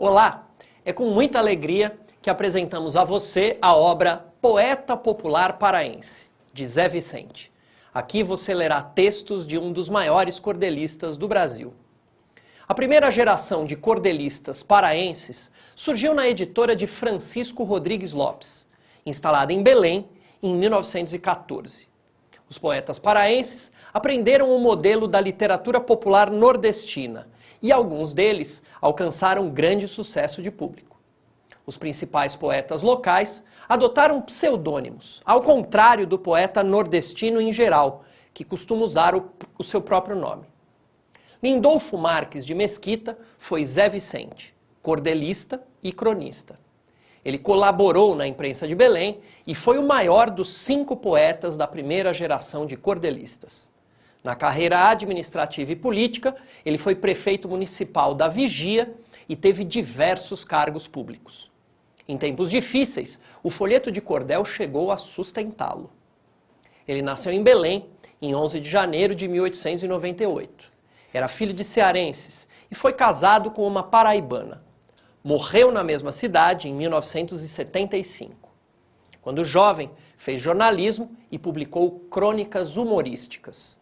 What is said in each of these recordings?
Olá! É com muita alegria que apresentamos a você a obra Poeta Popular Paraense, de Zé Vicente. Aqui você lerá textos de um dos maiores cordelistas do Brasil. A primeira geração de cordelistas paraenses surgiu na editora de Francisco Rodrigues Lopes, instalada em Belém em 1914. Os poetas paraenses aprenderam o modelo da literatura popular nordestina e alguns deles alcançaram grande sucesso de público. Os principais poetas locais adotaram pseudônimos, ao contrário do poeta nordestino em geral, que costuma usar o seu próprio nome. Lindolfo Marques de Mesquita foi Zé Vicente, cordelista e cronista. Ele colaborou na imprensa de Belém e foi o maior dos 5 poetas da primeira geração de cordelistas. Na carreira administrativa e política, ele foi prefeito municipal da Vigia e teve diversos cargos públicos. Em tempos difíceis, o folheto de cordel chegou a sustentá-lo. Ele nasceu em Belém, em 11 de janeiro de 1898. Era filho de cearenses e foi casado com uma paraibana. Morreu na mesma cidade em 1975. Quando jovem, fez jornalismo e publicou crônicas humorísticas.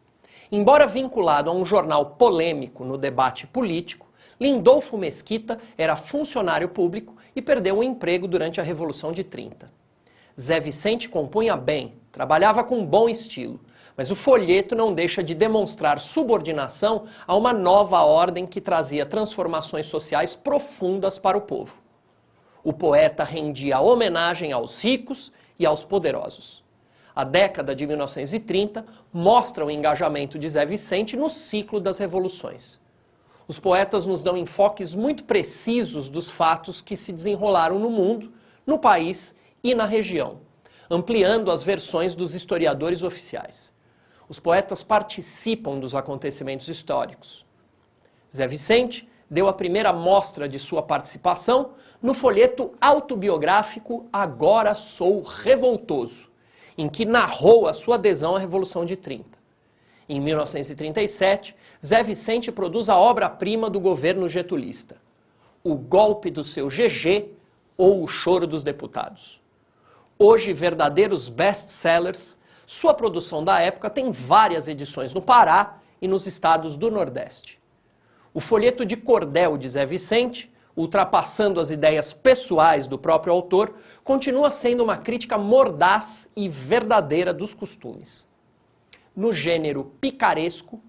Embora vinculado a um jornal polêmico no debate político, Lindolfo Mesquita era funcionário público e perdeu o emprego durante a Revolução de 30. Zé Vicente compunha bem, trabalhava com bom estilo, mas o folheto não deixa de demonstrar subordinação a uma nova ordem que trazia transformações sociais profundas para o povo. O poeta rendia homenagem aos ricos e aos poderosos. A década de 1930 mostra o engajamento de Zé Vicente no ciclo das revoluções. Os poetas nos dão enfoques muito precisos dos fatos que se desenrolaram no mundo, no país e na região, ampliando as versões dos historiadores oficiais. Os poetas participam dos acontecimentos históricos. Zé Vicente deu a primeira mostra de sua participação no folheto autobiográfico Agora Sou Revoltoso, em que narrou a sua adesão à Revolução de 30. Em 1937, Zé Vicente produz a obra-prima do governo getulista, O Golpe do Seu GG ou O Choro dos Deputados. Hoje, verdadeiros best-sellers, sua produção da época tem várias edições no Pará e nos estados do Nordeste. O folheto de cordel de Zé Vicente, ultrapassando as ideias pessoais do próprio autor, continua sendo uma crítica mordaz e verdadeira dos costumes. No gênero picaresco,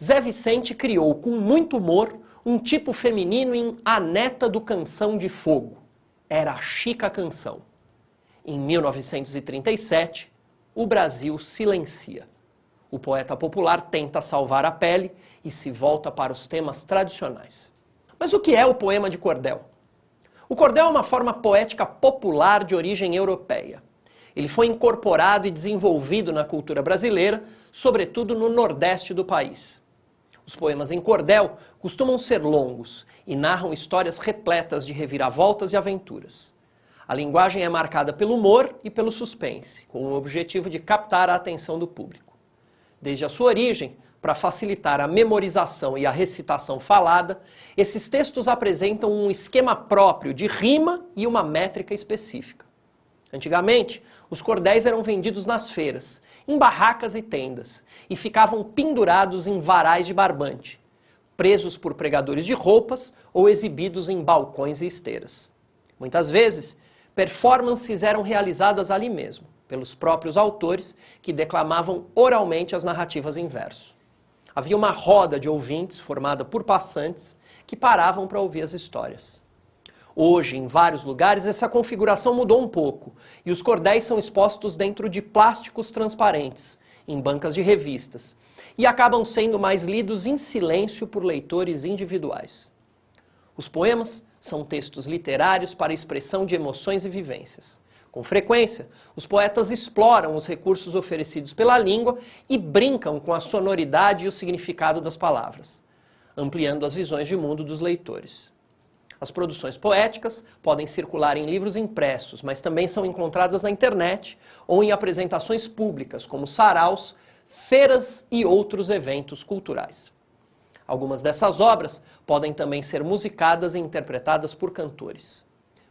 Zé Vicente criou com muito humor um tipo feminino em A Neta do Canção de Fogo. Era a Chica Canção. Em 1937, o Brasil silencia. O poeta popular tenta salvar a pele e se volta para os temas tradicionais. Mas o que é o poema de cordel? O cordel é uma forma poética popular de origem europeia. Ele foi incorporado e desenvolvido na cultura brasileira, sobretudo no Nordeste do país. Os poemas em cordel costumam ser longos e narram histórias repletas de reviravoltas e aventuras. A linguagem é marcada pelo humor e pelo suspense, com o objetivo de captar a atenção do público. Desde a sua origem, para facilitar a memorização e a recitação falada, esses textos apresentam um esquema próprio de rima e uma métrica específica. Antigamente, os cordéis eram vendidos nas feiras, em barracas e tendas, e ficavam pendurados em varais de barbante, presos por pregadores de roupas ou exibidos em balcões e esteiras. Muitas vezes, performances eram realizadas ali mesmo, pelos próprios autores que declamavam oralmente as narrativas em verso. Havia uma roda de ouvintes formada por passantes que paravam para ouvir as histórias. Hoje, em vários lugares, essa configuração mudou um pouco e os cordéis são expostos dentro de plásticos transparentes, em bancas de revistas, e acabam sendo mais lidos em silêncio por leitores individuais. Os poemas são textos literários para expressão de emoções e vivências. Com frequência, os poetas exploram os recursos oferecidos pela língua e brincam com a sonoridade e o significado das palavras, ampliando as visões de mundo dos leitores. As produções poéticas podem circular em livros impressos, mas também são encontradas na internet ou em apresentações públicas, como saraus, feiras e outros eventos culturais. Algumas dessas obras podem também ser musicadas e interpretadas por cantores.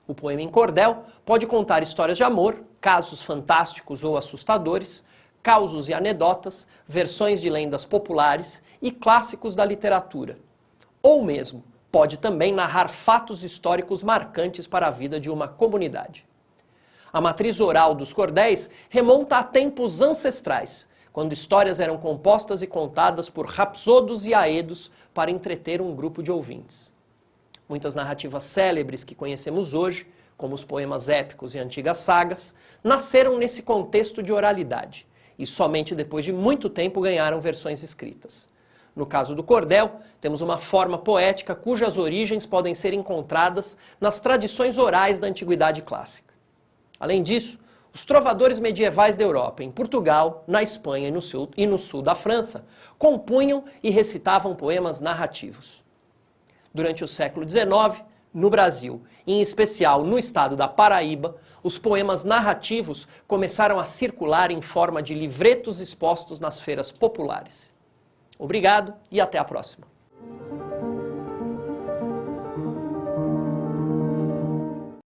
O poema em cordel pode contar histórias de amor, casos fantásticos ou assustadores, causos e anedotas, versões de lendas populares e clássicos da literatura. Ou mesmo, pode também narrar fatos históricos marcantes para a vida de uma comunidade. A matriz oral dos cordéis remonta a tempos ancestrais, quando histórias eram compostas e contadas por rapsodos e aedos para entreter um grupo de ouvintes. Muitas narrativas célebres que conhecemos hoje, como os poemas épicos e antigas sagas, nasceram nesse contexto de oralidade e somente depois de muito tempo ganharam versões escritas. No caso do cordel, temos uma forma poética cujas origens podem ser encontradas nas tradições orais da Antiguidade Clássica. Além disso, os trovadores medievais da Europa, em Portugal, na Espanha e no sul da França, compunham e recitavam poemas narrativos. Durante o século XIX, no Brasil, e em especial no estado da Paraíba, os poemas narrativos começaram a circular em forma de livretos expostos nas feiras populares. Obrigado e até a próxima.